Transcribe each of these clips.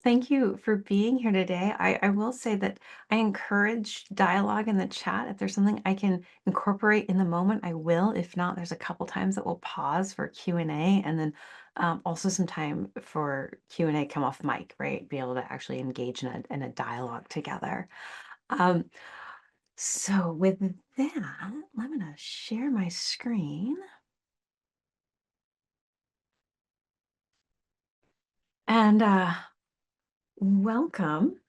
Thank you for being here today. I will say that I encourage dialogue in the chat. If there's something I can incorporate in the moment, I will. If not, there's a couple times that we'll pause for Q&A and then also some time for Q&A come off mic, right? Be able to actually engage in a dialogue together. So with that, I'm going to share my screen. And welcome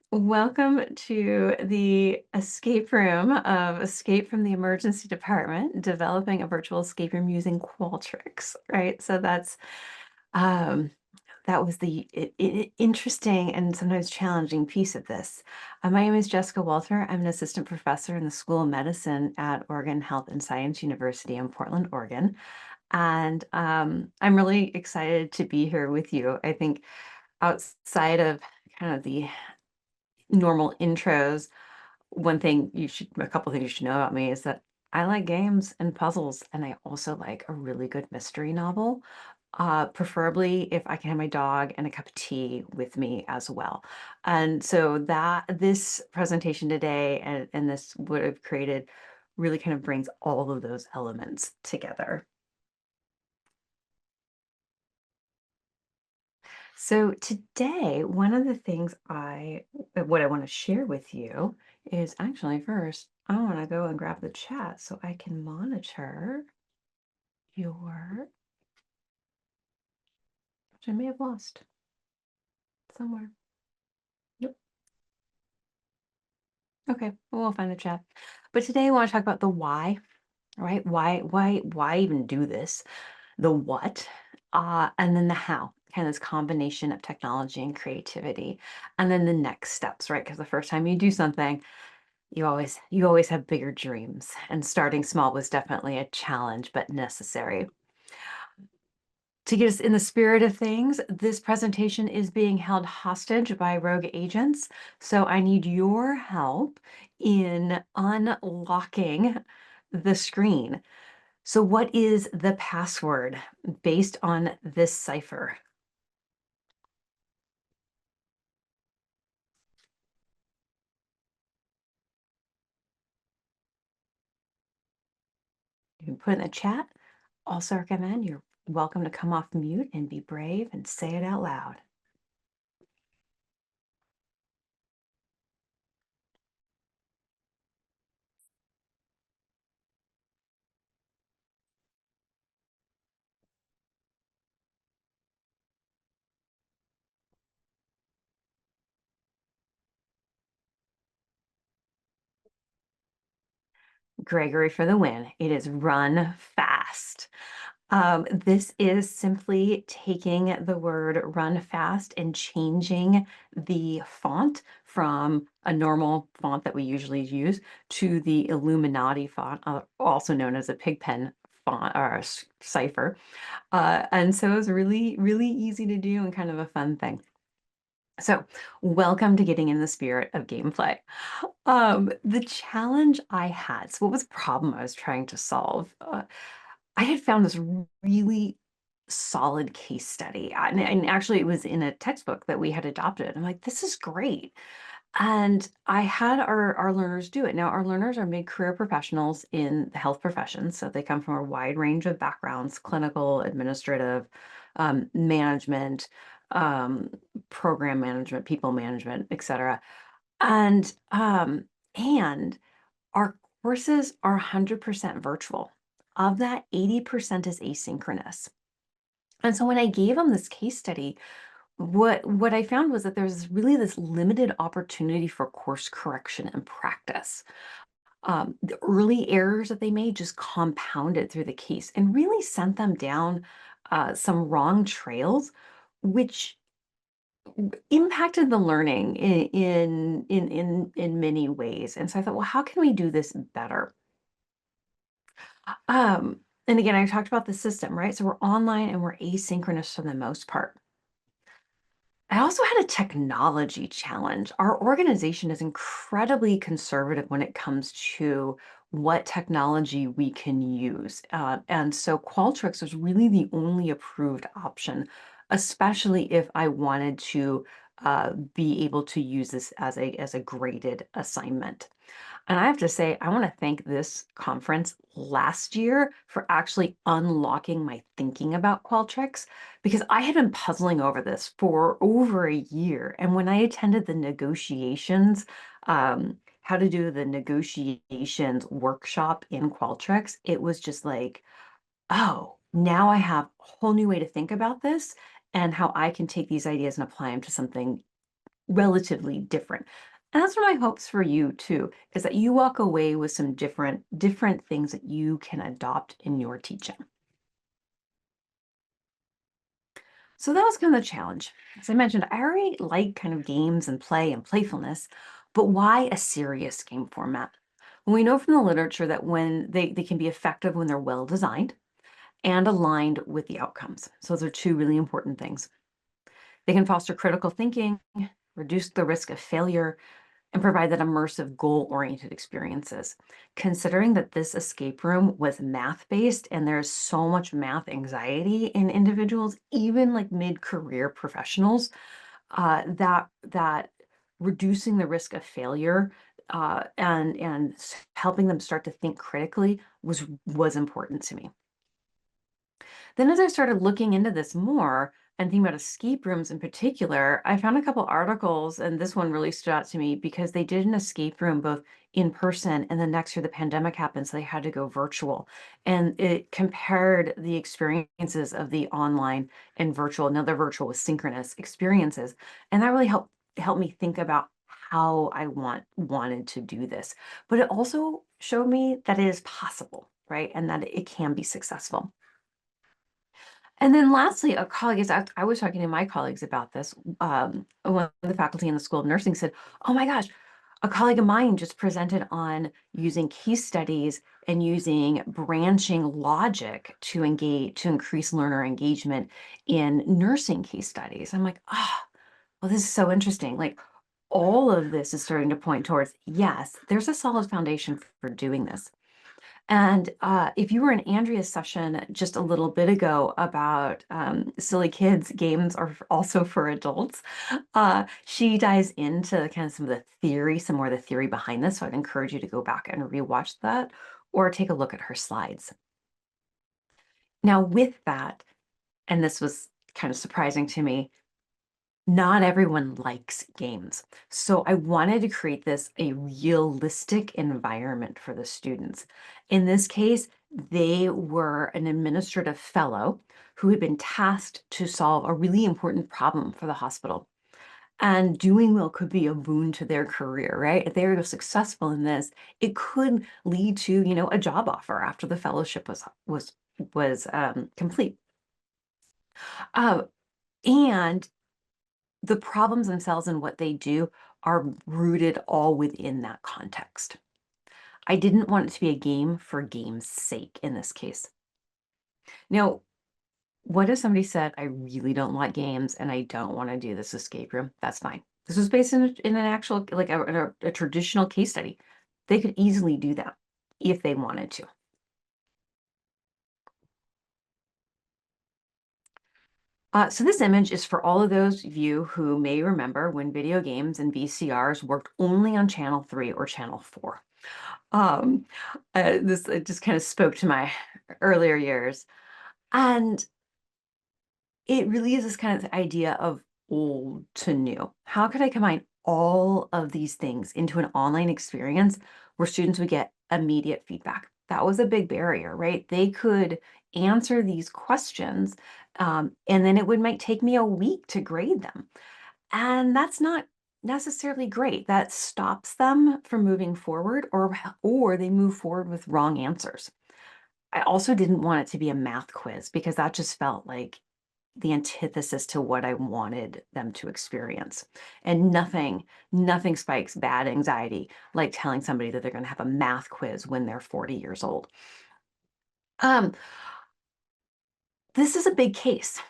to the escape room of Escape from the Emergency Department, developing a virtual escape room using Qualtrics, right? So that was the interesting and sometimes challenging piece of this. My name is 𝗺𝗲𝗍𝗲. I'm an assistant professor in the School of Medicine at Oregon Health and Science University in Portland, Oregon. And I'm really excited to be here with you. I think outside of kind of the normal intros, a couple things you should know about me is that I like games and puzzles, and I also like a really good mystery novel. Preferably if I can have my dog and a cup of tea with me as well. And so this presentation today and this would have created really kind of brings all of those elements together. So today, one of the things what I want to share with you is actually first, I want to go and grab the chat so I can monitor which I may have lost somewhere. Yep. Okay, we'll find the chat. But today I want to talk about the why, right? Why even do this? The what, and then the how, kind of this combination of technology and creativity, and then the next steps, right? Because the first time you do something, you always have bigger dreams, and starting small was definitely a challenge, but necessary. To get us in the spirit of things, this presentation is being held hostage by rogue agents, so I need your help in unlocking the screen. So what is the password based on this cipher? You can put it in the chat. Also recommend you're welcome to come off mute and be brave and say it out loud. Gregory for the win. It is run fast. This is simply taking the word run fast and changing the font from a normal font that we usually use to the Illuminati font, also known as a pigpen font or cipher. And so it was really, really easy to do and kind of a fun thing. So welcome to getting in the spirit of gameplay. The challenge I had, so what was the problem I was trying to solve? I had found this really solid case study, and actually it was in a textbook that we had adopted. I'm like, this is great. And I had our learners do it. Now, our learners are mid-career professionals in the health profession, so they come from a wide range of backgrounds, clinical, administrative, management, program management, people management, et cetera. And our courses are 100% virtual. Of that, 80% is asynchronous. And so when I gave them this case study, what I found was that there's really this limited opportunity for course correction and practice. The early errors that they made just compounded through the case and really sent them down some wrong trails, which impacted the learning in many ways. And so I thought, well, how can we do this better? And again, I talked about the system, right? So we're online and we're asynchronous for the most part. I also had a technology challenge. Our organization is incredibly conservative when it comes to what technology we can use. And so Qualtrics was really the only approved option, especially if I wanted to be able to use this as a graded assignment. And I have to say, I want to thank this conference last year for actually unlocking my thinking about Qualtrics, because I had been puzzling over this for over a year. And when I attended the negotiations, how to do the negotiations workshop in Qualtrics, it was just like, oh, now I have a whole new way to think about this and how I can take these ideas and apply them to something relatively different. And that's one of my hopes for you too, is that you walk away with some different things that you can adopt in your teaching. So that was kind of the challenge. As I mentioned, I already like kind of games and play and playfulness, but why a serious game format? Well, we know from the literature that when they can be effective when they're well designed and aligned with the outcomes. So those are two really important things. They can foster critical thinking, reduce the risk of failure, and provide that immersive goal-oriented experiences. Considering that this escape room was math-based and there's so much math anxiety in individuals, even like mid-career professionals, that reducing the risk of failure and helping them start to think critically was important to me. Then as I started looking into this more and thinking about escape rooms in particular, I found a couple articles, and this one really stood out to me because they did an escape room both in person, and then next year the pandemic happened, so they had to go virtual. And it compared the experiences of the online and virtual. Now they're virtual with synchronous experiences. And that really helped me think about how I wanted to do this. But it also showed me that it is possible, right? And that it can be successful. And then lastly, a colleague is, I was talking to my colleagues about this. One of the faculty in the School of Nursing said, oh my gosh, a colleague of mine just presented on using case studies and using branching logic to increase learner engagement in nursing case studies. I'm like, oh, well, this is so interesting. Like all of this is starting to point towards, yes, there's a solid foundation for doing this. And if you were in Andrea's session just a little bit ago about silly kids, games are also for adults, she dives into kind of some more of the theory behind this. So I'd encourage you to go back and rewatch that or take a look at her slides. Now with that, and this was kind of surprising to me, not everyone likes games. So I wanted to create this a realistic environment for the students. In this case, they were an administrative fellow who had been tasked to solve a really important problem for the hospital. And doing well could be a boon to their career, right? If they were successful in this, it could lead to, a job offer after the fellowship was complete. And the problems themselves and what they do are rooted all within that context. I didn't want it to be a game for game's sake in this case. Now, what if somebody said, I really don't like games and I don't want to do this escape room? That's fine. This was based in an actual, like a traditional case study. They could easily do that if they wanted to. So this image is for all of those of you who may remember when video games and VCRs worked only on channel 3 or channel 4. This it just kind of spoke to my earlier years. And it really is this kind of idea of old to new. How could I combine all of these things into an online experience where students would get immediate feedback? That was a big barrier, right? They could answer these questions, and then it might take me a week to grade them. And that's not necessarily great. That stops them from moving forward, or they move forward with wrong answers. I also didn't want it to be a math quiz because that just felt like the antithesis to what I wanted them to experience. And nothing spikes bad anxiety like telling somebody that they're going to have a math quiz when they're 40 years old. This is a big case,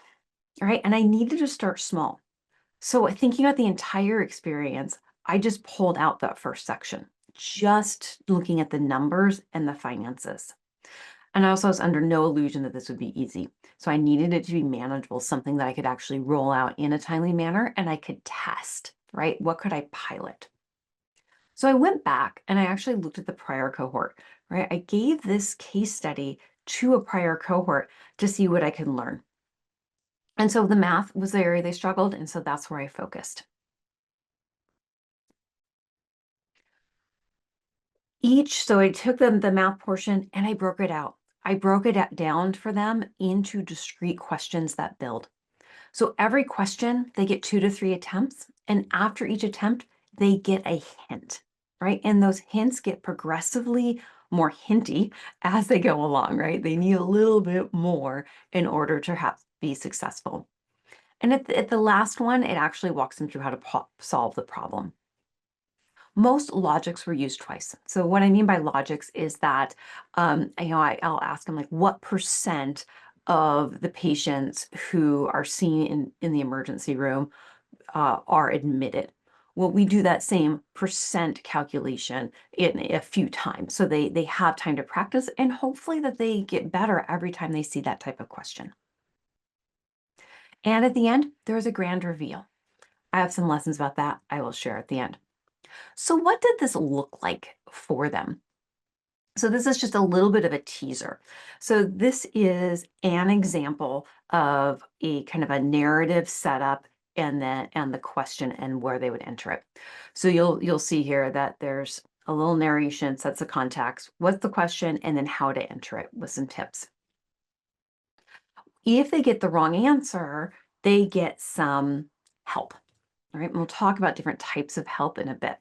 right? And I needed to start small. So thinking about the entire experience, I just pulled out that first section, just looking at the numbers and the finances. And I also was under no illusion that this would be easy. So I needed it to be manageable, something that I could actually roll out in a timely manner and I could test, right? What could I pilot? So I went back and I actually looked at the prior cohort, right? I gave this case study to a prior cohort to see what I could learn. And so the math was the area they struggled, and so that's where I focused. So I took the math portion and I broke it out. I broke it down for them into discrete questions that build. So every question, they get 2 to 3 attempts, and after each attempt, they get a hint, right? And those hints get progressively more hinty as they go along, right? They need a little bit more in order to be successful. And at the last one, it actually walks them through how to solve the problem. Most logics were used twice. So what I mean by logics is that, I'll ask them like, what percent of the patients who are seen in the emergency room are admitted? Well, we do that same percent calculation in a few times. So they have time to practice and hopefully that they get better every time they see that type of question. And at the end, there's a grand reveal. I have some lessons about that I will share at the end. So what did this look like for them? So this is just a little bit of a teaser. So this is an example of a kind of a narrative setup and the question and where they would enter it. So you'll see here that there's a little narration, sets of context, what's the question, and then how to enter it with some tips. If they get the wrong answer, they get some help. All right, and we'll talk about different types of help in a bit.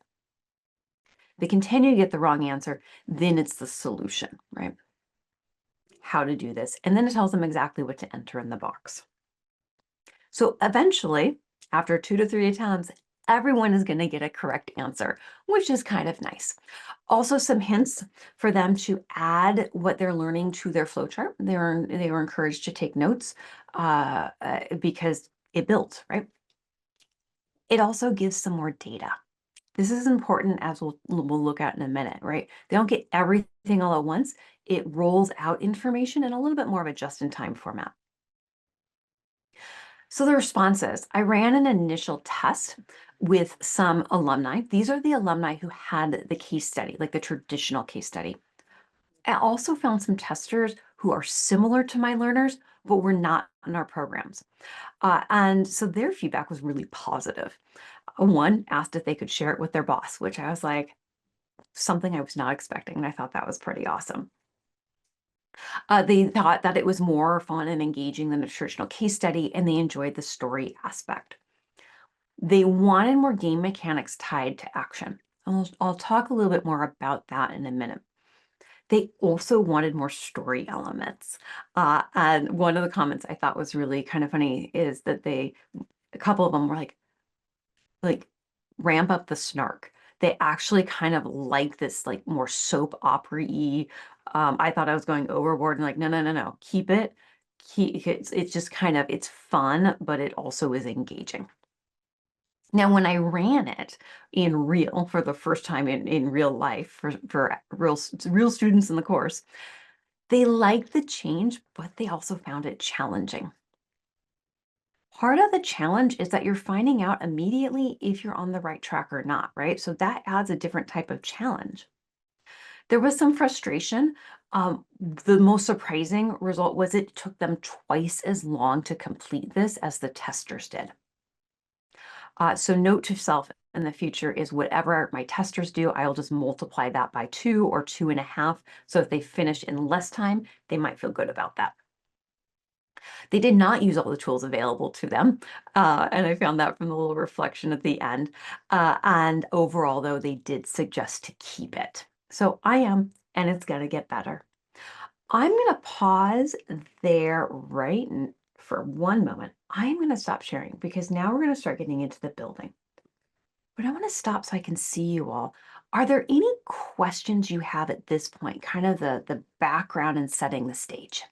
They continue to get the wrong answer, then it's the solution, right? How to do this. And then it tells them exactly what to enter in the box. So eventually, after 2 to 3 attempts, everyone is going to get a correct answer, which is kind of nice. Also, some hints for them to add what they're learning to their flowchart. They were encouraged to take notes because it builds, right? It also gives some more data. This is important as we'll look at in a minute, right? They don't get everything all at once. It rolls out information in a little bit more of a just-in-time format. So the responses, I ran an initial test with some alumni. These are the alumni who had the case study, like the traditional case study. I also found some testers who are similar to my learners, but were not in our programs. And so their feedback was really positive. One asked if they could share it with their boss, which I was like, something I was not expecting. And I thought that was pretty awesome. They thought that it was more fun and engaging than a traditional case study, and they enjoyed the story aspect. They wanted more game mechanics tied to action. I'll talk a little bit more about that in a minute. They also wanted more story elements. And one of the comments I thought was really kind of funny is that a couple of them were like ramp up the snark. They actually kind of like this like more soap opera-y. I thought I was going overboard and like, no, keep it. It's just kind of, it's fun, but it also is engaging. Now, when I ran it in real for the first time in real life for real students in the course, they liked the change, but they also found it challenging. Part of the challenge is that you're finding out immediately if you're on the right track or not, right? So that adds a different type of challenge. There was some frustration. The most surprising result was it took them twice as long to complete this as the testers did. So note to self in the future is whatever my testers do, I'll just multiply that by 2 or 2.5. So if they finish in less time, they might feel good about that. They did not use all the tools available to them, and I found that from the little reflection at the end. And overall, though, they did suggest to keep it. So I am, and it's going to get better. I'm going to pause there for one moment. I'm going to stop sharing because now we're going to start getting into the building. But I want to stop so I can see you all. Are there any questions you have at this point, kind of the background and setting the stage?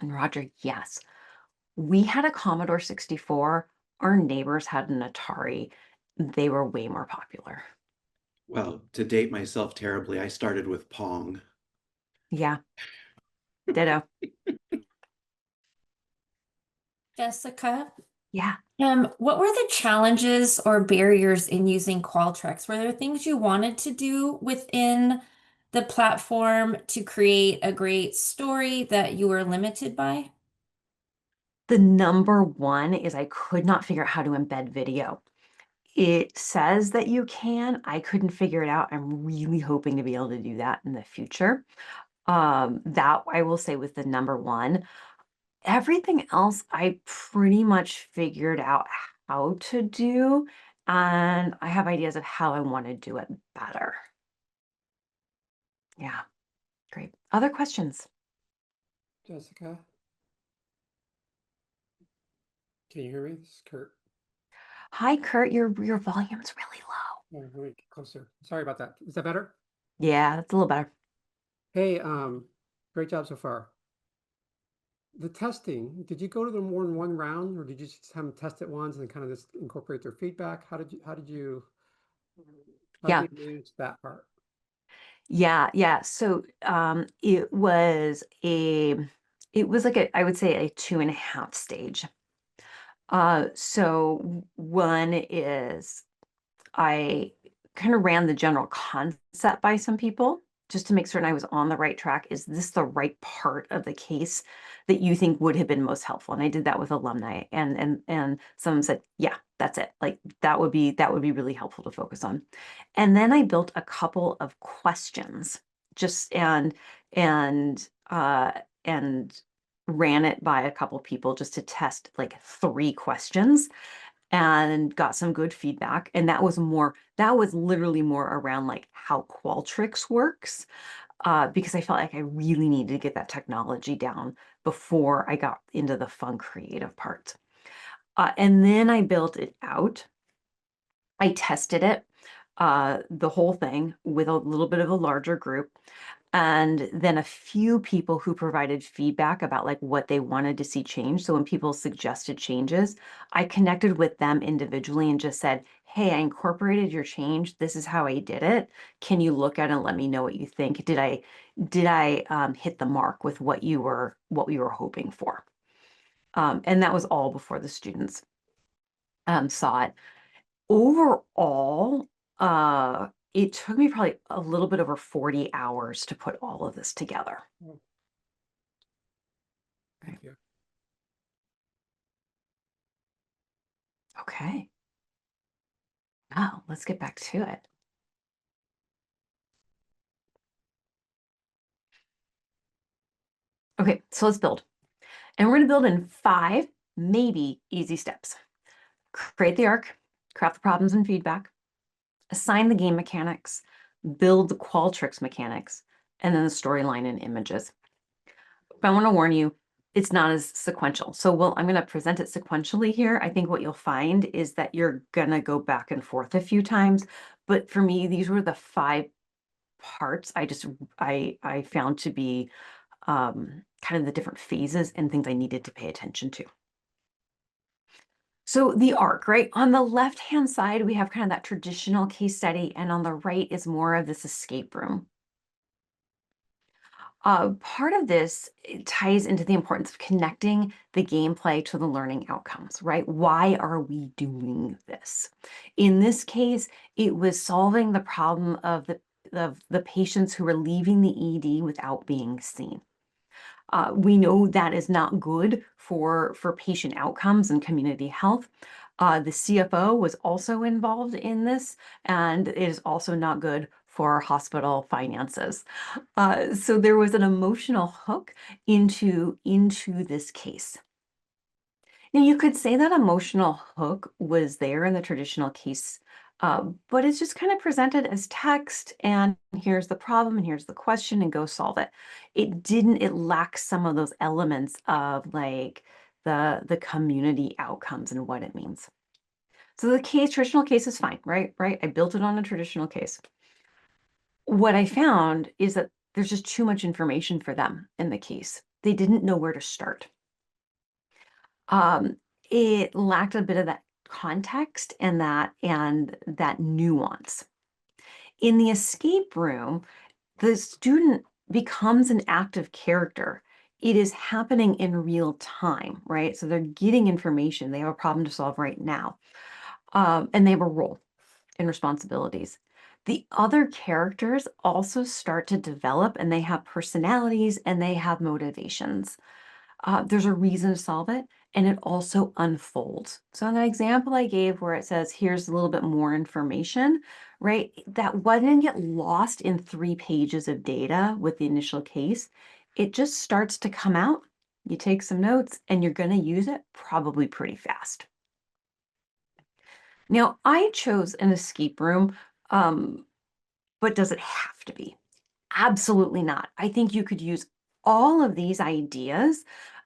And Roger, yes. We had a Commodore 64. Our neighbors had an Atari. They were way more popular. Well, to date myself terribly, I started with Pong. Yeah, ditto. Jessica, Yeah. what were the challenges or barriers in using Qualtrics? Were there things you wanted to do within the platform to create a great story that you were limited by? The number one is I could not figure out how to embed video. It says that you can. I couldn't figure it out. I'm really hoping to be able to do that in the future. That I will say was the number one. Everything else I pretty much figured out how to do, and I have ideas of how I want to do it better. Yeah, great. Other questions? Jessica, can you hear me? This is Kurt. Hi, Kurt. Your volume's really low. Oh, let me get closer. Sorry about that. Is that better? Yeah, that's a little better. Hey, great job so far. The testing, did you go to them more than one round, or did you just have them test it once and kind of just incorporate their feedback? How did you Yeah. manage that part? Yeah. So it was like I would say a 2.5 stage. So one is I kind of ran the general concept by some people just to make certain I was on the right track. Is this the right part of the case that you think would have been most helpful? And I did that with alumni, and someone said, yeah, that's it. Like that would be really helpful to focus on. And then I built a couple of questions just and ran it by a couple people just to test like 3 questions and got some good feedback. And that was literally more around like how Qualtrics works, because I felt like I really needed to get that technology down before I got into the fun creative part. And then I built it out. I tested it, the whole thing with a little bit of a larger group. And then a few people who provided feedback about like what they wanted to see change. So when people suggested changes, I connected with them individually and just said, hey, I incorporated your change. This is how I did it. Can you look at it and let me know what you think? Did I hit the mark with what we were hoping for? And that was all before the students saw it. Overall, it took me probably a little bit over 40 hours to put all of this together. Thank you. Okay. Now let's get back to it. Okay, so let's build. And we're going to build in 5 maybe easy steps. Create the arc, craft the problems and feedback, assign the game mechanics, build the Qualtrics mechanics, and then the storyline and images. But I want to warn you, it's not as sequential. So I'm going to present it sequentially here. I think what you'll find is that you're going to go back and forth a few times. But for me, these were the 5 parts I found to be kind of the different phases and things I needed to pay attention to. So the arc, right? On the left-hand side, we have kind of that traditional case study, and on the right is more of this escape room. Part of this ties into the importance of connecting the gameplay to the learning outcomes, right? Why are we doing this? In this case, it was solving the problem of the patients who were leaving the ED without being seen. We know that is not good for patient outcomes and community health. The CFO was also involved in this, and it is also not good for hospital finances. So there was an emotional hook into this case. Now, you could say that emotional hook was there in the traditional case, but it's just kind of presented as text, and here's the problem, and here's the question, and go solve it. It lacks some of those elements of like the community outcomes and what it means. So the traditional case is fine, right? I built it on a traditional case. What I found is that there's just too much information for them in the case. They didn't know where to start. It lacked a bit of that context and that nuance. In the escape room, the student becomes an active character. It is happening in real time, right? So they're getting information. They have a problem to solve right now. And they have a role and responsibilities. The other characters also start to develop, and they have personalities and they have motivations. There's a reason to solve it, and it also unfolds. So in that example I gave where it says, here's a little bit more information, right? That wouldn't get lost in 3 pages of data with the initial case. It just starts to come out. You take some notes, and you're going to use it probably pretty fast. Now, I chose an escape room, but does it have to be? Absolutely not. I think you could use all of these ideas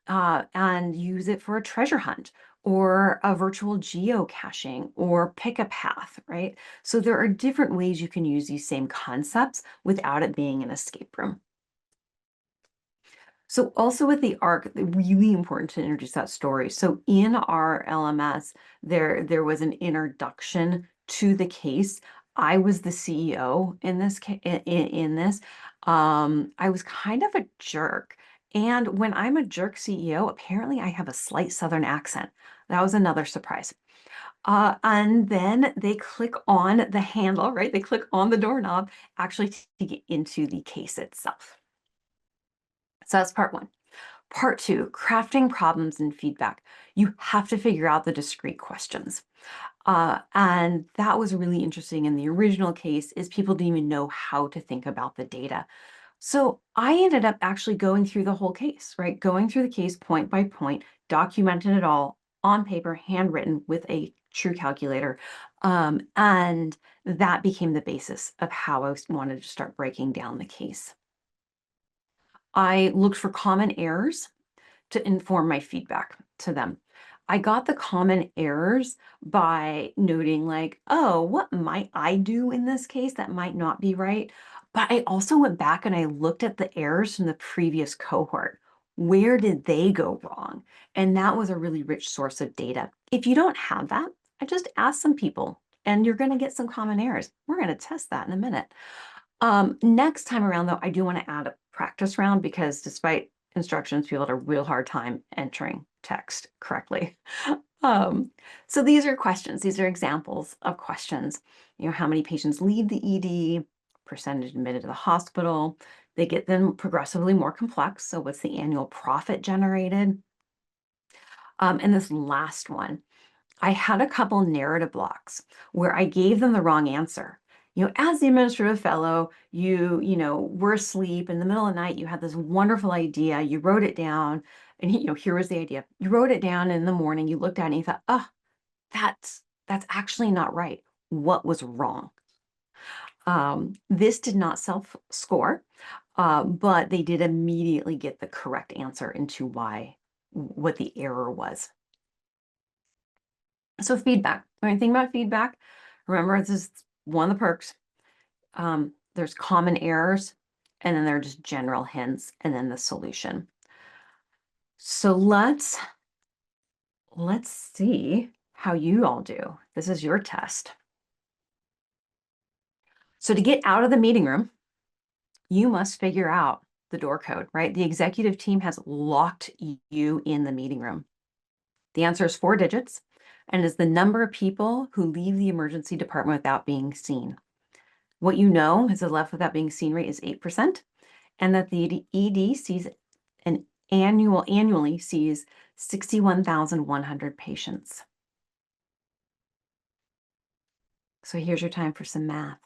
and use it for a treasure hunt or a virtual geocaching or pick a path, right? So there are different ways you can use these same concepts without it being an escape room. So also with the ARC, really important to introduce that story. So in our LMS, there was an introduction to the case. I was the CEO in this I was kind of a jerk. And when I'm a jerk CEO, apparently I have a slight Southern accent. That was another surprise. And then they click on the handle, right? They click on the doorknob actually to get into the case itself. So that's part 1. Part 2, crafting problems and feedback. You have to figure out the discrete questions. And that was really interesting in the original case is people didn't even know how to think about the data. So I ended up actually going through the whole case, right? Going through the case point by point, documenting it all on paper, handwritten with a true calculator. And that became the basis of how I wanted to start breaking down the case. I looked for common errors to inform my feedback to them. I got the common errors by noting like, oh, what might I do in this case that might not be right? But I also went back and I looked at the errors from the previous cohort. Where did they go wrong? And that was a really rich source of data. If you don't have that, I just ask some people and you're going to get some common errors. We're going to test that in a minute. Next time around, though, I do want to add a practice round because despite instructions, people had a real hard time entering text correctly. So these are questions. These are examples of questions. You know, how many patients leave the ED, percentage admitted to the hospital. They get then progressively more complex. So what's the annual profit generated? And this last one, I had a couple narrative blocks where I gave them the wrong answer. You know, as the administrative fellow, you know, were asleep in the middle of the night, you had this wonderful idea, you wrote it down, and you know, here was the idea. You wrote it down in the morning, you looked at it and you thought, oh, that's actually not right. What was wrong? This did not self-score, but they did immediately get the correct answer into what the error was. So feedback. When you think about feedback, remember this is one of the perks. There's common errors, and then there are just general hints, and then the solution. So let's see how you all do. This is your test. So to get out of the meeting room, you must figure out the door code, right? The executive team has locked you in the meeting room. The answer is 4 digits and is the number of people who leave the emergency department without being seen. What you know is the left without being seen rate is 8%, and that the ED sees annually sees 61,100 patients. So here's your time for some math.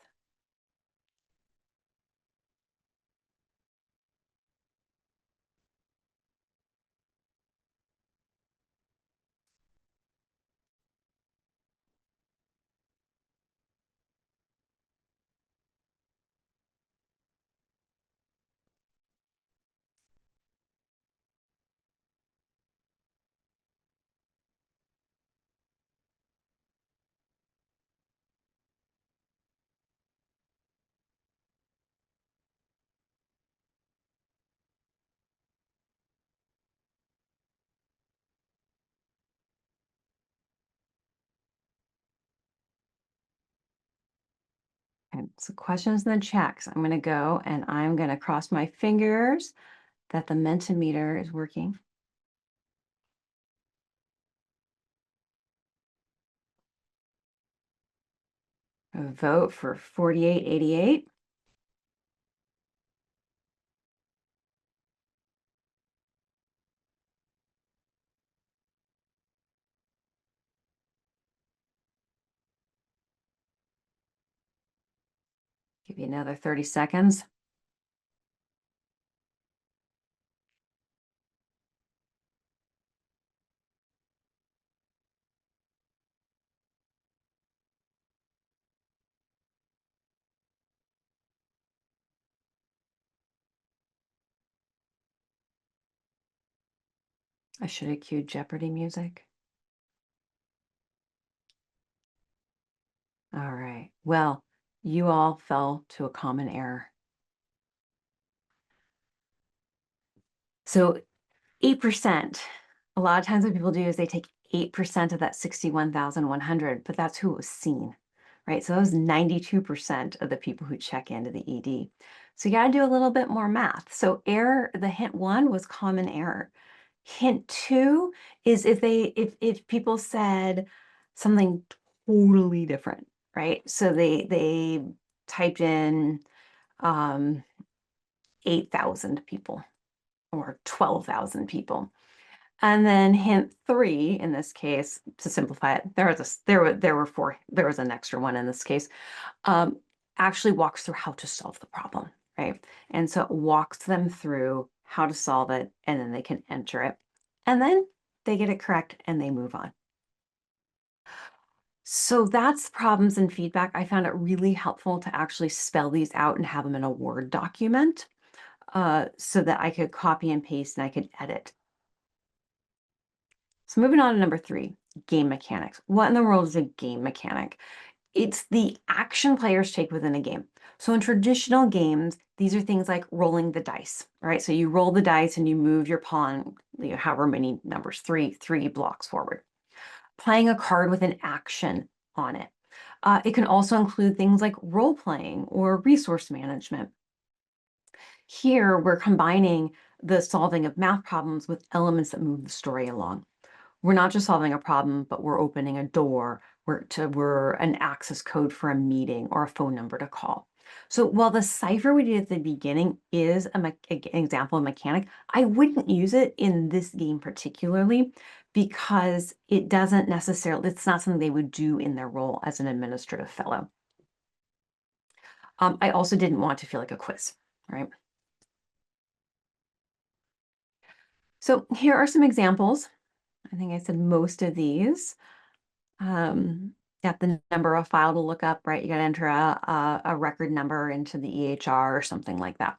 Okay, so questions in the chat. I'm going to go and I'm going to cross my fingers that the Mentimeter is working. A vote for 4888. Give you another 30 seconds. I should have cued Jeopardy music. All right. Well, you all fell to a common error. So 8%, a lot of times what people do is they take 8% of that 61,100, but that's who was seen, right? So that was 92% of the people who check into the ED. So you got to do a little bit more math. So error, the hint 1 was common error. Hint 2 is if people said something totally different, right? So they typed in 8,000 people or 12,000 people. And then hint 3 in this case, to simplify it, there was an extra one in this case, actually walks through how to solve the problem, right? And so it walks them through how to solve it, and then they can enter it. And then they get it correct and they move on. So that's problems and feedback. I found it really helpful to actually spell these out and have them in a Word document so that I could copy and paste and I could edit. So moving on to number 3, game mechanics. What in the world is a game mechanic? It's the action players take within a game. So in traditional games, these are things like rolling the dice, right? So you roll the dice and you move your pawn, however many numbers, three blocks forward. Playing a card with an action on it. It can also include things like role playing or resource management. Here, we're combining the solving of math problems with elements that move the story along. We're not just solving a problem, but we're opening a door, we're an access code for a meeting or a phone number to call. So while the cipher we did at the beginning is an example of mechanic, I wouldn't use it in this game particularly because it doesn't necessarily, it's not something they would do in their role as an administrative fellow. I also didn't want to feel like a quiz, right? So here are some examples. I think I said most of these. Got the number of file to look up, right? You got to enter a record number into the EHR or something like that.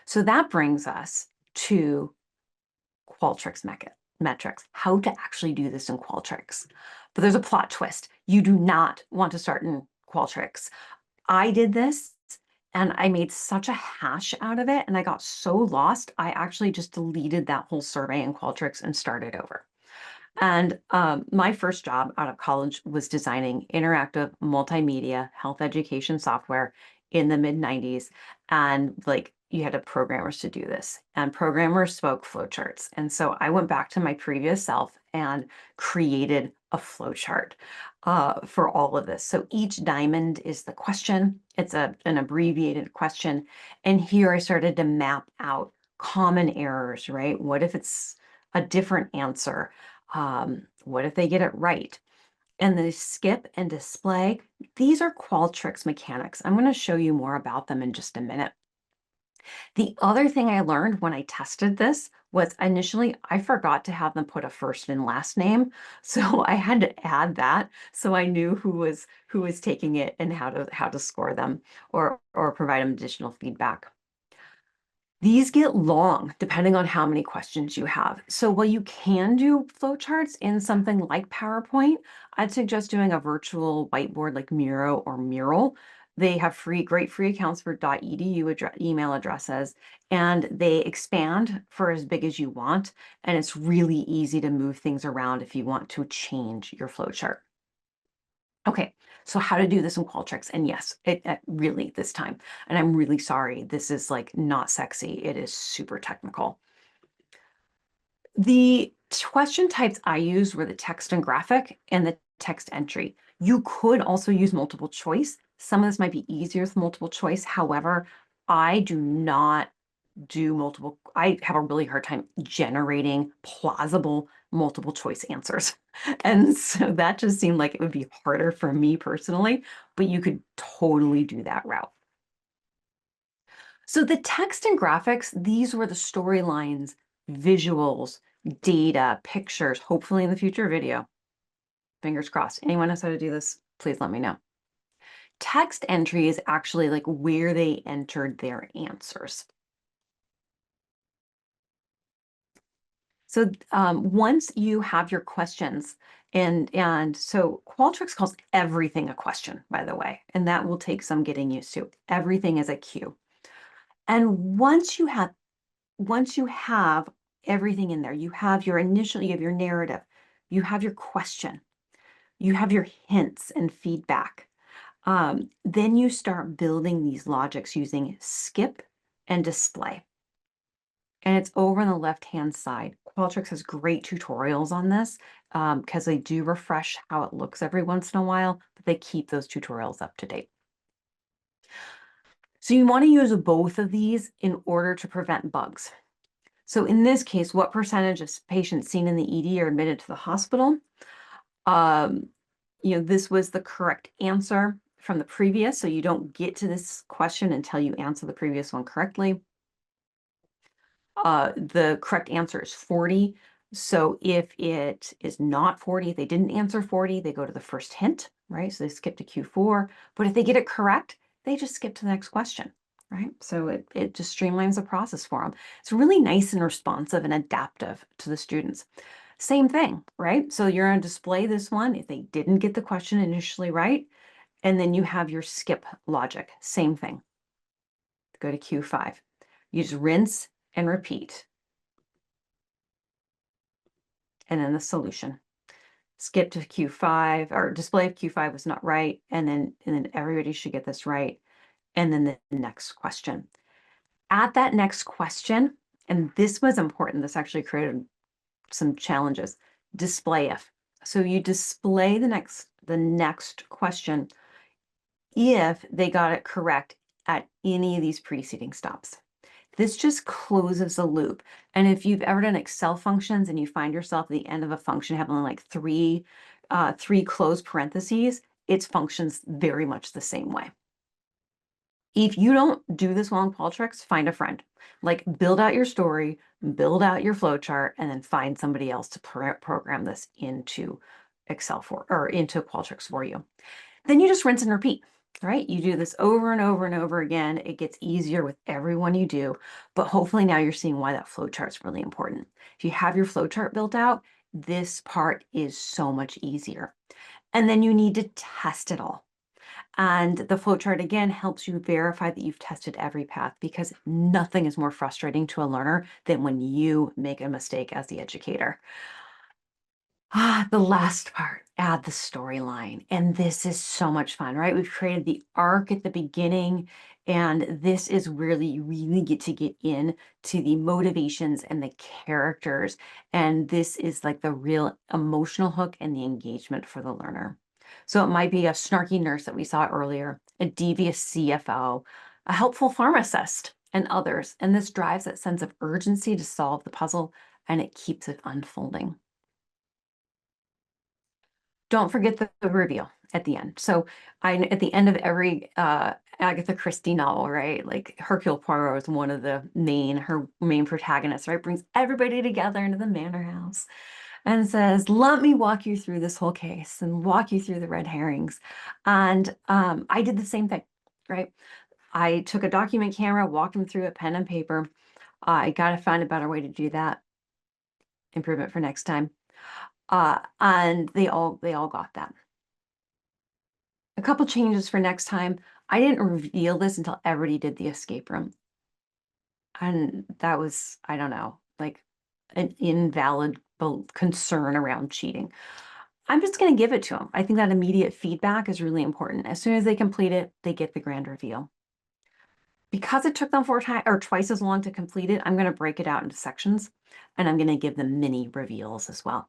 So that brings us to Qualtrics metrics, how to actually do this in Qualtrics. But there's a plot twist. You do not want to start in Qualtrics. I did this and I made such a hash out of it and I got so lost, I actually just deleted that whole survey in Qualtrics and started over. And my first job out of college was designing interactive multimedia health education software in the mid-90s. And like you had programmers to do this, and programmers spoke flowcharts. And so I went back to my previous self and created a flowchart for all of this. So each diamond is the question. It's an abbreviated question. And here I started to map out common errors, right? What if it's a different answer? What if they get it right? And the skip and display, these are Qualtrics mechanics. I'm going to show you more about them in just a minute. The other thing I learned when I tested this was initially I forgot to have them put a first and last name. So I had to add that so I knew who was taking it and how to score them or provide them additional feedback. These get long depending on how many questions you have. So while you can do flowcharts in something like PowerPoint, I'd suggest doing a virtual whiteboard like Miro or Mural. They have great free accounts for .edu email addresses, and they expand for as big as you want. And it's really easy to move things around if you want to change your flowchart. Okay, so how to do this in Qualtrics? And yes, it really this time, and I'm really sorry, this is like not sexy. It is super technical. The question types I used were the text and graphic and the text entry. You could also use multiple choice. Some of this might be easier with multiple choice. However, I do not do multiple, I have a really hard time generating plausible multiple choice answers. And so that just seemed like it would be harder for me personally, but you could totally do that route. So the text and graphics, these were the storylines, visuals, data, pictures, hopefully in the future video. Fingers crossed. Anyone knows how to do this? Please let me know. Text entry is actually like where they entered their answers. So once you have your questions, and so Qualtrics calls everything a question, by the way, and that will take some getting used to. Everything is a queue. And once you have everything in there, you have your initial, you have your narrative, you have your question, you have your hints and feedback. Then you start building these logics using skip and display. And it's over on the left-hand side. Qualtrics has great tutorials on this because they do refresh how it looks every once in a while, but they keep those tutorials up to date. So you want to use both of these in order to prevent bugs. So in this case, what percentage of patients seen in the ED are admitted to the hospital? This was the correct answer from the previous, so you don't get to this question until you answer the previous one correctly. The correct answer is 40. So if it is not 40, if they didn't answer 40, they go to the first hint, right? So they skip to Q4. But if they get it correct, they just skip to the next question, right? So it just streamlines the process for them. It's really nice and responsive and adaptive to the students. Same thing, right? So you're going to display this one if they didn't get the question initially right, and then you have your skip logic. Same thing. Go to Q5. You just rinse and repeat. And then the solution. Skip to Q5, or display if Q5 was not right, and then everybody should get this right. And then the next question. At that next question, and this was important, this actually created some challenges. Display if. So you display the next question if they got it correct at any of these preceding stops. This just closes the loop. And if you've ever done Excel functions and you find yourself at the end of a function having like three closed parentheses, it functions very much the same way. If you don't do this well in Qualtrics, find a friend. Like build out your story, build out your flowchart, and then find somebody else to program this into into Qualtrics for you. Then you just rinse and repeat, right? You do this over and over and over again. It gets easier with every one you do, but hopefully now you're seeing why that flowchart is really important. If you have your flowchart built out, this part is so much easier. And then you need to test it all. And the flowchart, again, helps you verify that you've tested every path, because nothing is more frustrating to a learner than when you make a mistake as the educator. The last part, add the storyline. And this is so much fun, right? We've created the arc at the beginning, and this is where you really get to get in to the motivations and the characters. And this is like the real emotional hook and the engagement for the learner. So it might be a snarky nurse that we saw earlier, a devious CFO, a helpful pharmacist, and others. And this drives that sense of urgency to solve the puzzle, and it keeps it unfolding. Don't forget the reveal at the end. So at the end of every Agatha Christie novel, right? Like Hercule Poirot is one of her main protagonists, right? Brings everybody together into the manor house and says, let me walk you through this whole case and walk you through the red herrings. And I did the same thing, right? I took a document camera, walked them through it, pen and paper. I got to find a better way to do that. Improvement for next time. And they all got that. A couple changes for next time. I didn't reveal this until everybody did the escape room. And that was, I don't know, like an invalid concern around cheating. I'm just going to give it to them. I think that immediate feedback is really important. As soon as they complete it, they get the grand reveal. Because it took them twice as long to complete it, I'm going to break it out into sections, and I'm going to give them mini reveals as well.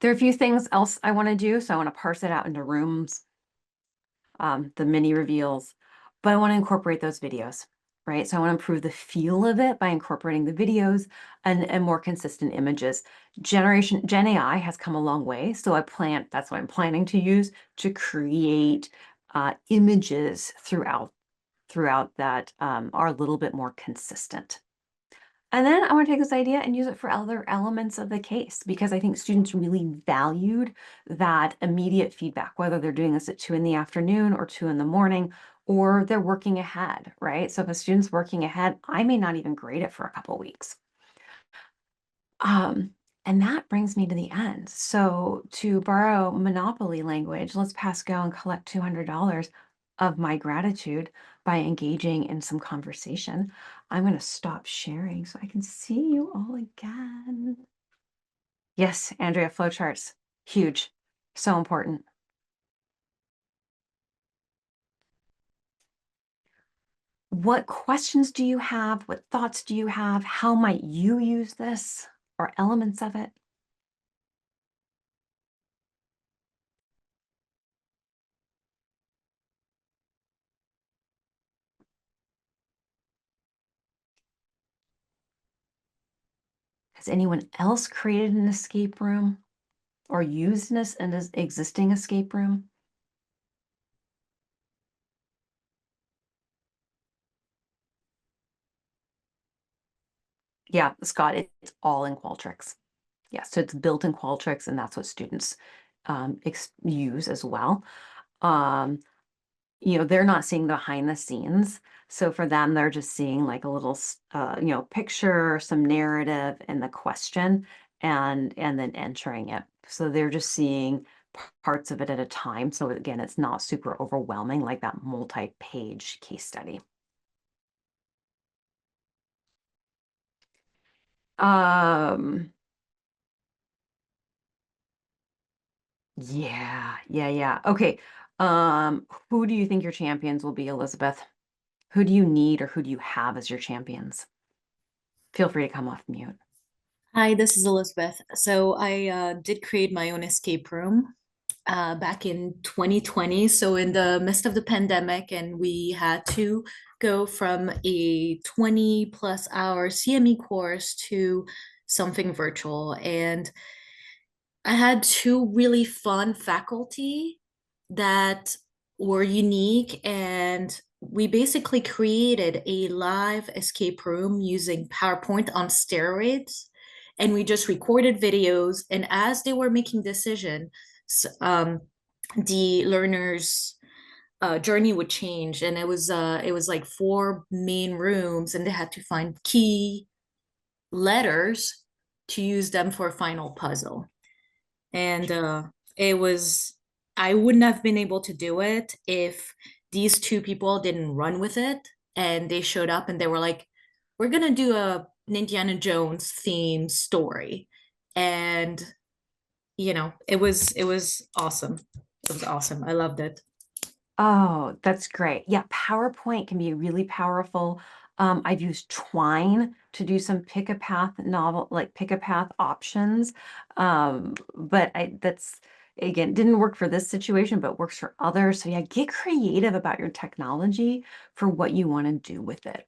There are a few things else I want to do, so I want to parse it out into rooms, the mini reveals, but I want to incorporate those videos, right? So I want to improve the feel of it by incorporating the videos and more consistent images. Gen AI has come a long way, so that's what I'm planning to use to create images throughout that are a little bit more consistent. And then I want to take this idea and use it for other elements of the case, because I think students really valued that immediate feedback, whether they're doing this at 2 in the afternoon or 2 in the morning, or they're working ahead, right? So if a student's working ahead, I may not even grade it for a couple weeks. And that brings me to the end. So to borrow Monopoly language, let's pass go and collect $200 of my gratitude by engaging in some conversation. I'm going to stop sharing so I can see you all again. Yes, Andrea, flowcharts, huge, so important. What questions do you have? What thoughts do you have? How might you use this or elements of it? Has anyone else created an escape room or used an existing escape room? Yeah, Scott, it's all in Qualtrics. Yeah, so it's built in Qualtrics, and that's what students use as well. They're not seeing behind the scenes. So for them, they're just seeing like a little, picture, some narrative and the question, and then entering it. So they're just seeing parts of it at a time. So again, it's not super overwhelming like that multi-page case study. Yeah. Okay. Who do you think your champions will be, Elizabeth? Who do you need or who do you have as your champions? Feel free to come off mute. Hi, this is Elizabeth. So I did create my own escape room back in 2020. So in the midst of the pandemic, and we had to go from a 20+ hour CME course to something virtual. And I had 2 really fun faculty that were unique, and we basically created a live escape room using PowerPoint on steroids, and we just recorded videos. And as they were making decisions, the learners' journey would change, and it was like 4 main rooms, and they had to find key letters to use them for a final puzzle. And I wouldn't have been able to do it if these 2 people didn't run with it, and they showed up and they were like, we're gonna do a Indiana Jones themed story. And it was awesome. It was awesome. I loved it. Oh, that's great. Yeah, PowerPoint can be really powerful. I've used Twine to do some pick a path options. But that's, again, didn't work for this situation, but works for others. So yeah, get creative about your technology for what you want to do with it.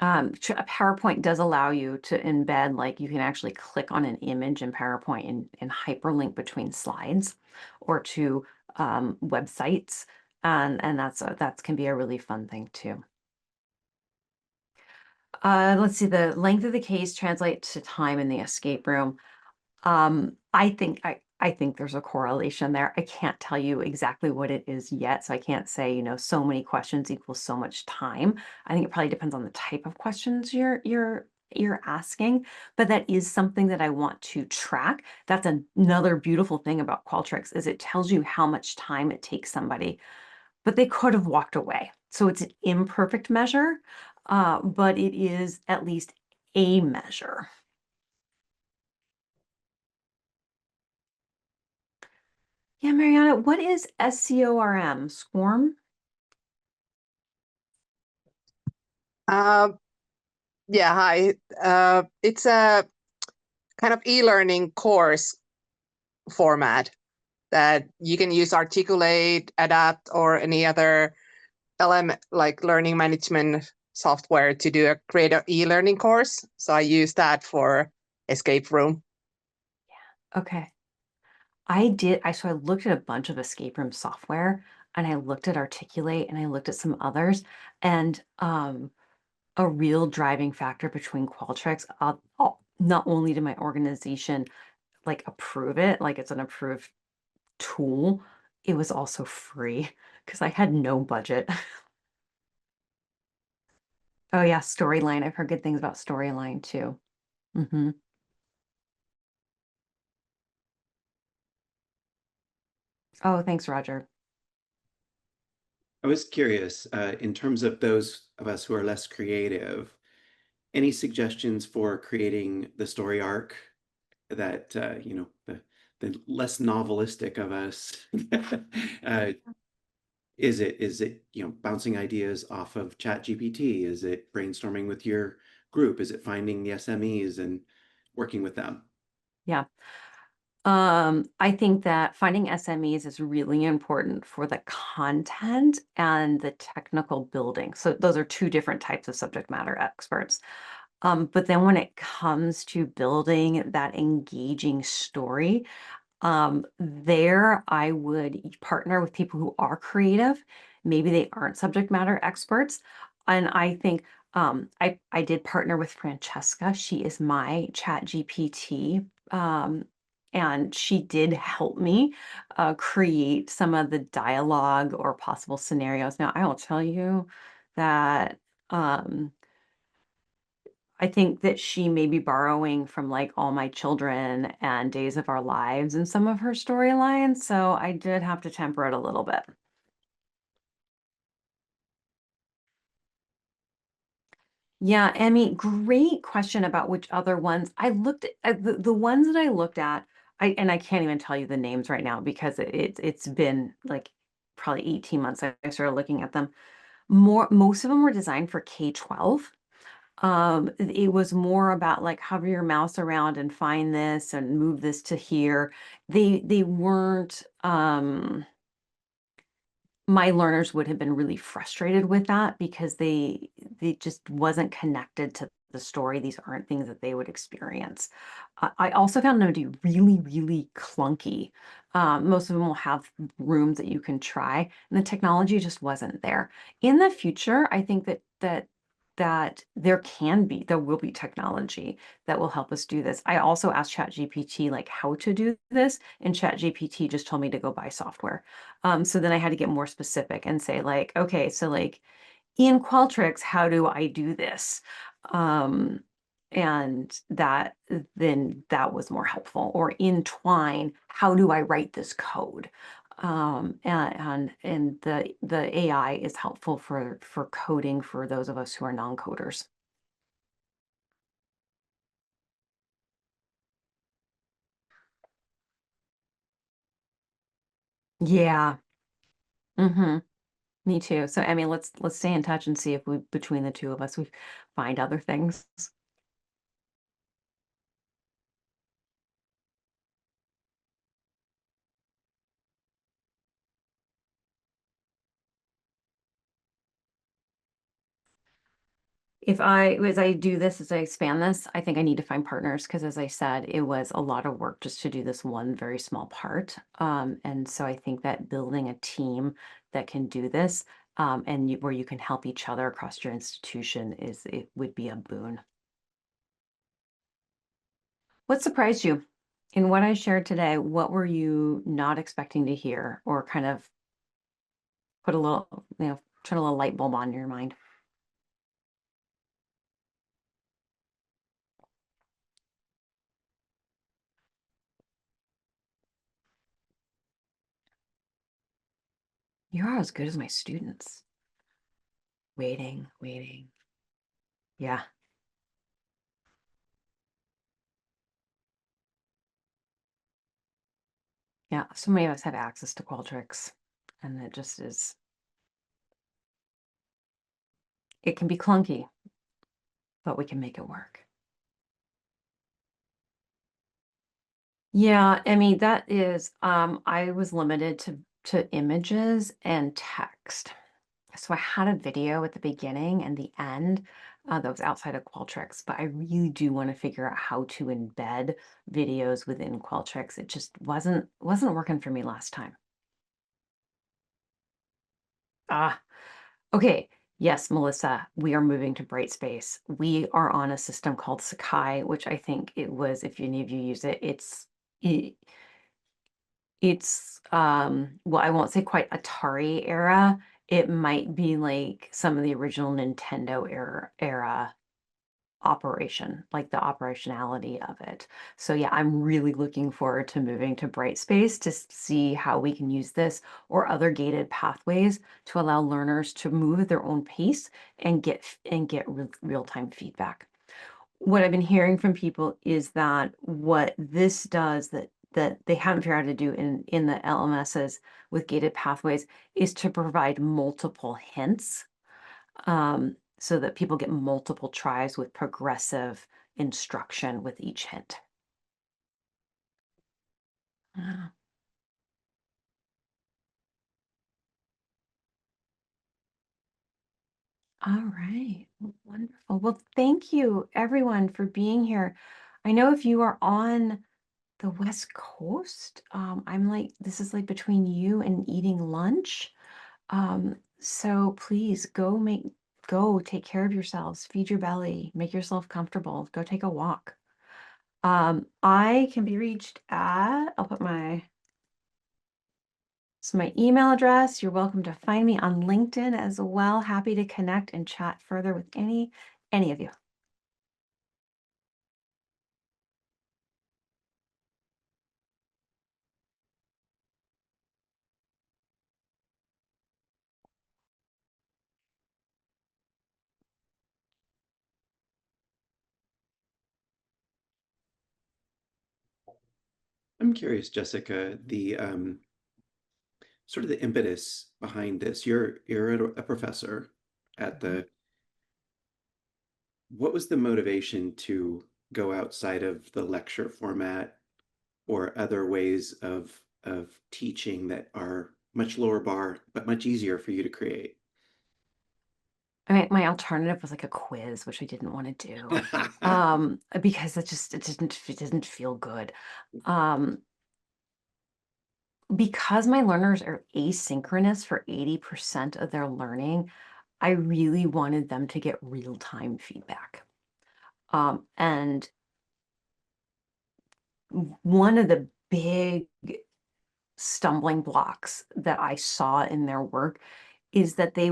PowerPoint does allow you to embed, like you can actually click on an image in PowerPoint and hyperlink between slides or to websites. And that can be a really fun thing too. Let's see, the length of the case translates to time in the escape room. I think there's a correlation there. I can't tell you exactly what it is yet, so I can't say, so many questions equals so much time. I think it probably depends on the type of questions you're asking, but that is something that I want to track. That's another beautiful thing about Qualtrics, is it tells you how much time it takes somebody, but they could have walked away. So it's an imperfect measure, but it is at least a measure. Yeah, Mariana, what is SCORM? SCORM? Yeah, hi. It's a kind of e-learning course format that you can use Articulate, Adapt, or any other LM like learning management software to create an e-learning course. So I use that for Escape Room. Okay. So I looked at a bunch of escape room software, and I looked at Articulate, and I looked at some others, and a real driving factor between Qualtrics, not only did my organization like approve it, like it's an approved tool, it was also free because I had no budget. Oh yeah, Storyline. I've heard good things about Storyline too. Mm-hmm. Oh, thanks, Roger. I was curious, in terms of those of us who are less creative, any suggestions for creating the story arc that, the less novelistic of us, is it, bouncing ideas off of ChatGPT? Is it brainstorming with your group? Is it finding the SMEs and working with them? Yeah. I think that finding SMEs is really important for the content and the technical building. So those are two different types of subject matter experts. But then when it comes to building that engaging story, there I would partner with people who are creative. Maybe they aren't subject matter experts. And I think I did partner with Francesca. She is my chat GPT. And she did help me create some of the dialogue or possible scenarios. Now, I will tell you that I think that she may be borrowing from like All My Children and Days of Our Lives in some of her storylines. So I did have to temper it a little bit. Yeah, Emmy, great question about which other ones. I looked at the ones that I looked at, and I can't even tell you the names right now because it's been like probably 18 months I started looking at them. Most of them were designed for K-12. It was more about like hover your mouse around and find this and move this to here. They weren't my learners would have been really frustrated with that because they just wasn't connected to the story. These aren't things that they would experience. I also found them to be really, really clunky. Most of them will have rooms that you can try, and the technology just wasn't there. In the future, I think that there will be technology that will help us do this. I also asked ChatGPT like how to do this, and ChatGPT just told me to go buy software. So then I had to get more specific and say like, okay, so like in Qualtrics, how do I do this? And then that was more helpful. Or in Twine, how do I write this code? And the AI is helpful for coding for those of us who are non-coders. Yeah. Mm-hmm. Me too. So I mean, let's stay in touch and see if we between the two of us we find other things. As I do this, as I expand this, I think I need to find partners because, as I said, it was a lot of work just to do this one very small part. And so I think that building a team that can do this where you can help each other across your institution it would be a boon. What surprised you in what I shared today? What were you not expecting to hear, or kind of put a little, turn a little light bulb on in your mind? You're as good as my students. Waiting. Yeah. Yeah, so many of us have access to Qualtrics, and it just is, it can be clunky, but we can make it work. Yeah, I mean, that is, I was limited to images and text. So I had a video at the beginning and the end that was outside of Qualtrics, but I really do want to figure out how to embed videos within Qualtrics. It just wasn't working for me last time. Ah, okay. Yes, Melissa, we are moving to Brightspace. We are on a system called Sakai, which I think it was, if any of you use it, it's well, I won't say quite Atari era. It might be like some of the original Nintendo era operation, like the operationality of it. So yeah, I'm really looking forward to moving to Brightspace to see how we can use this or other gated pathways to allow learners to move at their own pace and get real-time feedback. What I've been hearing from people is that what this does that they haven't figured out how to do in the LMSs with gated pathways is to provide multiple hints, so that people get multiple tries with progressive instruction with each hint. Ah, all right, wonderful. Well, thank you everyone for being here. I know if you are on the West Coast, I'm like, this is like between you and eating lunch. So please go take care of yourselves, feed your belly, make yourself comfortable, go take a walk. I can be reached at, I'll put my email address. You're welcome to find me on LinkedIn as well. Happy to connect and chat further with any of you. I'm curious, Jessica, the sort of the impetus behind this. You're a professor at the, what was the motivation to go outside of the lecture format or other ways of teaching that are much lower bar but much easier for you to create? I mean, my alternative was like a quiz, which I didn't want to do, because it didn't feel good. Because my learners are asynchronous for 80% of their learning, I really wanted them to get real-time feedback. And one of the big stumbling blocks that I saw in their work is that they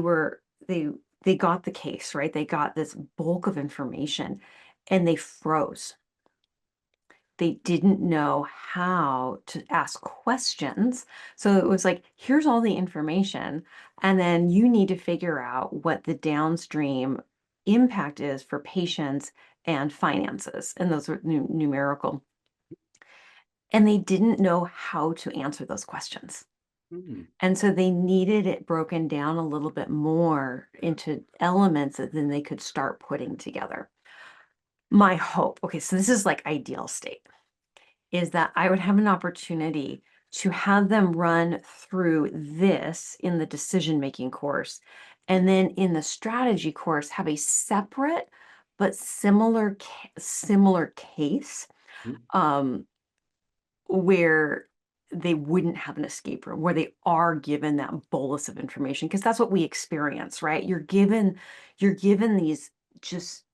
got the case, right? They got this bulk of information and they froze. They didn't know how to ask questions. So it was like, here's all the information, and then you need to figure out what the downstream impact is for patients and finances. And those are numerical. And they didn't know how to answer those questions. And so they needed it broken down a little bit more into elements that then they could start putting together. My hope, okay, so this is like ideal state, is that I would have an opportunity to have them run through this in the decision-making course, and then in the strategy course, have a separate but similar case, where they wouldn't have an escape room, where they are given that bolus of information, because that's what we experience, right? You're given these just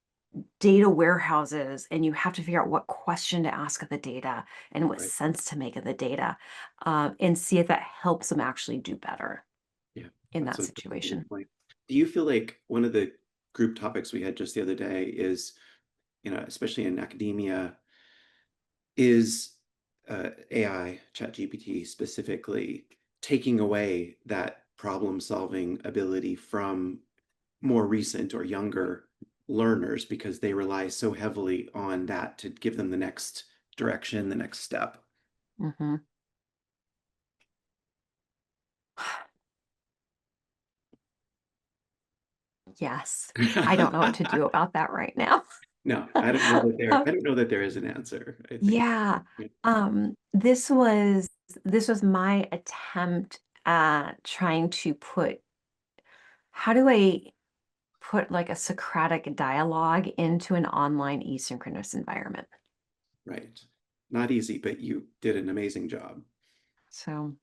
data warehouses, and you have to figure out what question to ask of the data and what sense to make of the data, and see if that helps them actually do better in that situation. Do you feel like one of the group topics we had just the other day is, especially in academia, is AI, ChatGPT specifically, taking away that problem-solving ability from more recent or younger learners because they rely so heavily on that to give them the next direction, the next step? Yes. I don't know what to do about that right now. No, I don't know that there. I Um, don't know that there is an answer. I think. yeah. This was my attempt at trying to how do I put like a Socratic dialogue into an online asynchronous environment? Right. Not easy, but you did an amazing job. So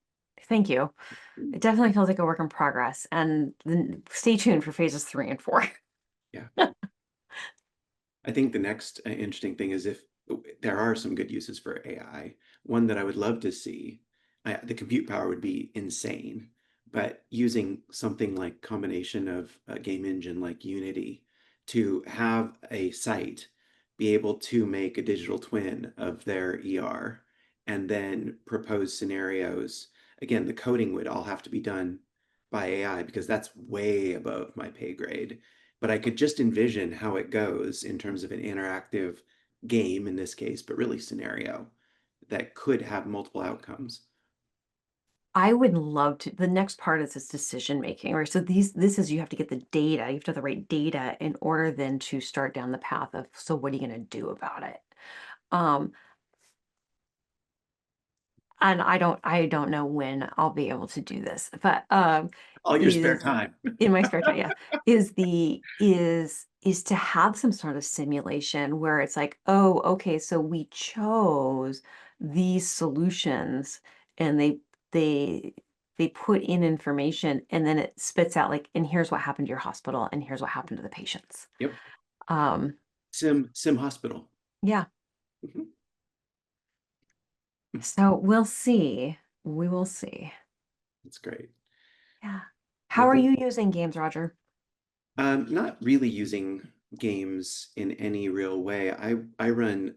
thank you. It definitely feels like a work in progress, and then stay tuned for phases 3 and 4. Yeah. I think the next interesting thing is if there are some good uses for AI. One that I would love to see, the compute power would be insane, but using something like combination of a game engine like Unity to have a site be able to make a digital twin of their ER and then propose scenarios. Again, the coding would all have to be done by AI because that's way above my pay grade, but I could just envision how it goes in terms of an interactive game in this case, but really scenario that could have multiple outcomes. I would love to. The next part is this decision making, right? So this is, you have to get the data, you have to have the right data in order then to start down the path of, so what are you going to do about it? And I don't know when I'll be able to do this, but All your spare time. in my spare time, yeah, is to have some sort of simulation where it's like, oh, okay, so we chose these solutions, and they put in information, and then it spits out like, and here's what happened to your hospital, and here's what happened to the patients. Yep. Um, Sim hospital. yeah. Mhm. So we'll see. We will see. That's great. Yeah. How Well, are you using games, Roger? not really using games in any real way. I run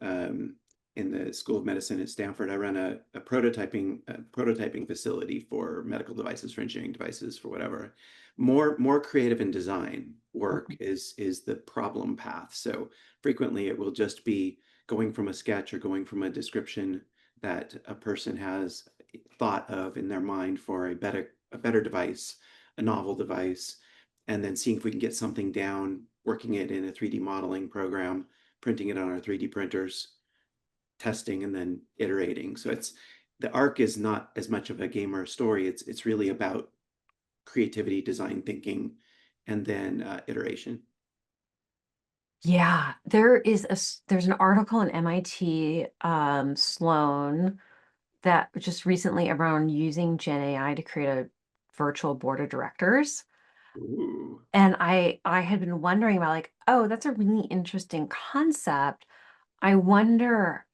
in the School of Medicine at Stanford. I run a prototyping facility for medical devices, for engineering devices, for whatever. More creative and design work is the problem path. So frequently it will just be going from a sketch or going from a description that a person has thought of in their mind for a better device, a novel device, and then seeing if we can get something down, working it in a 3D modeling program, printing it on our 3D printers, testing, and then iterating. So the arc is not as much of a gamer story. It's really about creativity, design thinking, and then iteration. Yeah, there's an article in MIT Sloan that just recently around using Gen AI to create a virtual board of directors. Ooh. And I had been wondering about like, oh, that's a really interesting concept. I wonder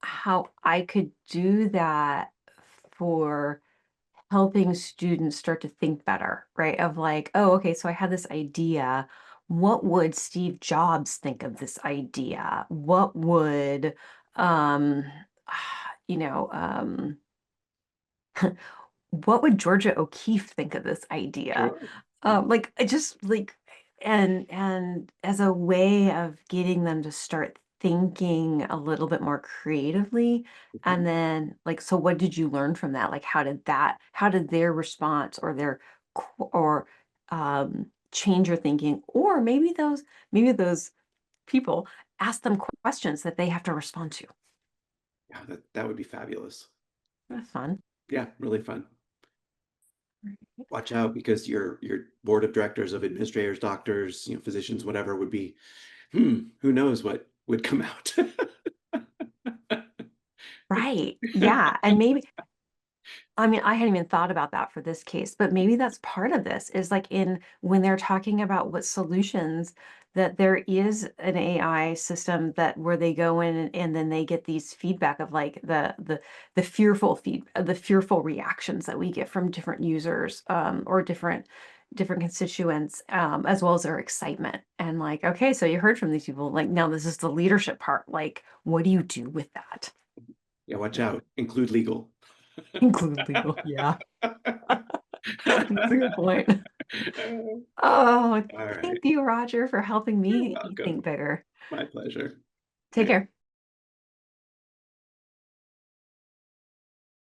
how I could do that for helping students start to think better, right? Of like, oh, okay, so I had this idea. What would Steve Jobs think of this idea? What would, um, you know, what would Georgia O'Keeffe think of this idea? Sure. Like I just like, and as a way of getting them to start thinking a little bit more creatively, and then like, so what did you learn from that? Like, how did their response or or change your thinking, or maybe those people ask them questions that they have to respond to. Yeah, that would be fabulous. That's fun. Yeah, really fun. Watch out, because your board of directors of administrators, doctors, physicians, whatever, would be, who knows what would come out. Right. Yeah. And maybe, I mean, I hadn't even thought about that for this case, but maybe that's part of this is like when they're talking about what solutions, that there is an AI system that where they go in and then they get these feedback of like the fearful reactions that we get from different users, or different constituents, as well as their excitement. And like, okay, so you heard from these people, like now this is the leadership part. Like, what do you do with that? Yeah, watch out. Include legal. Include legal, yeah. That's a good point. Oh, All right. thank you, Roger, for helping You're me welcome. think bigger. My pleasure. Take care.